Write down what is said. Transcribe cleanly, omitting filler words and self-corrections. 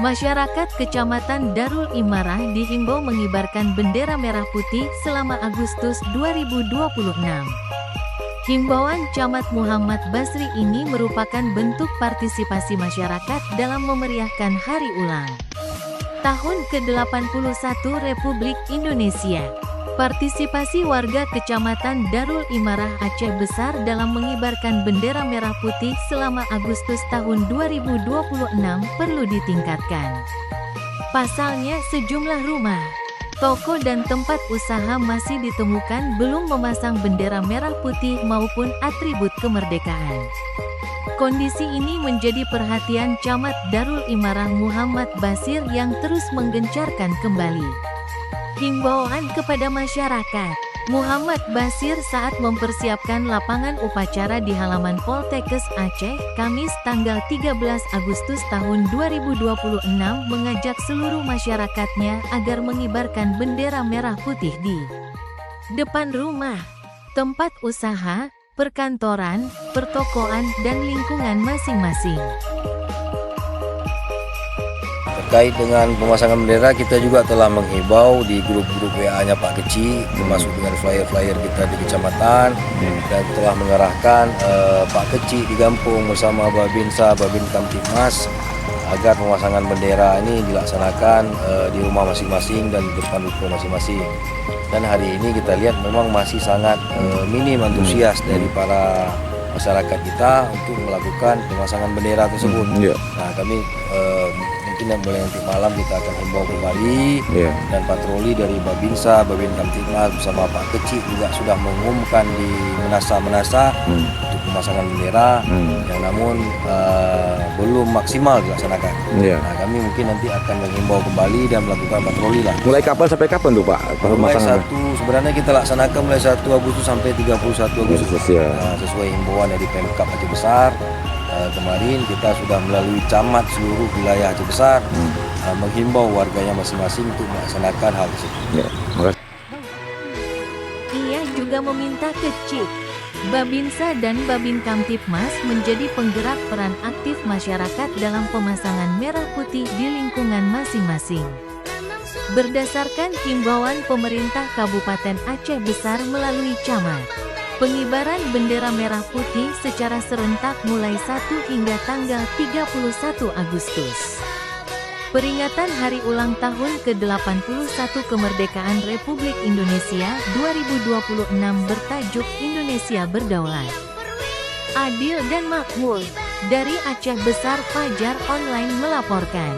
Masyarakat Kecamatan Darul Imarah dihimbau mengibarkan bendera merah putih selama Agustus 2026. Himbauan Camat Muhammad Basri ini merupakan bentuk partisipasi masyarakat dalam memeriahkan Hari Ulang Tahun ke-81 Republik Indonesia. Partisipasi warga Kecamatan Darul Imarah Aceh Besar dalam mengibarkan bendera merah putih selama Agustus tahun 2026 perlu ditingkatkan. Pasalnya sejumlah rumah, toko dan tempat usaha masih ditemukan belum memasang bendera merah putih maupun atribut kemerdekaan. Kondisi ini menjadi perhatian Camat Darul Imarah Muhammad Basir yang terus menggencarkan kembali himbauan kepada masyarakat. Muhammad Basir saat mempersiapkan lapangan upacara di halaman Poltekkes Aceh, Kamis tanggal 13 Agustus tahun 2026 mengajak seluruh masyarakatnya agar mengibarkan bendera merah putih di depan rumah, tempat usaha, perkantoran, pertokoan, dan lingkungan masing-masing. Terkait dengan pemasangan bendera, kita juga telah menghimbau di grup-grup WA-nya Pak Keci, termasuk dengan flyer-flyer kita di kecamatan, dan telah mengerahkan Pak Keci di Gampung bersama Babinsa, Babin Kamtibmas agar pemasangan bendera ini dilaksanakan di rumah masing-masing dan di depan ruko masing-masing. Dan hari ini kita lihat memang masih sangat minim antusias dari para masyarakat kita untuk melakukan pemasangan bendera tersebut. Nah, kami mungkin mulai nanti malam kita akan himbau kembali, dan patroli dari Babinsa, Babin Kamtibmas bersama Pak Keci juga sudah mengumumkan di menasa-menasa untuk pemasangan bendera, yang namun belum maksimal dilaksanakan. Nah, kami mungkin nanti akan menghimbau kembali dan melakukan patroli lah. Mulai kapan sampai kapan tuh Pak? Mulai sebenarnya kita laksanakan mulai 1 Agustus sampai 31 Agustus. Nah, sesuai himbauan dari Pemkab Aceh Besar. Kemarin kita sudah melalui camat seluruh wilayah Aceh Besar menghimbau warganya masing-masing untuk melaksanakan hal tersebut. Ia juga meminta Keci, Babinsa dan Babin Kamtibmas menjadi penggerak peran aktif masyarakat dalam pemasangan merah putih di lingkungan masing-masing. Berdasarkan himbauan pemerintah Kabupaten Aceh Besar melalui camat, pengibaran bendera merah putih secara serentak mulai 1 hingga tanggal 31 Agustus. Peringatan Hari Ulang Tahun ke-81 Kemerdekaan Republik Indonesia 2026 bertajuk Indonesia Berdaulat, Adil dan Makmur. Dari Aceh Besar, Fajar Online melaporkan.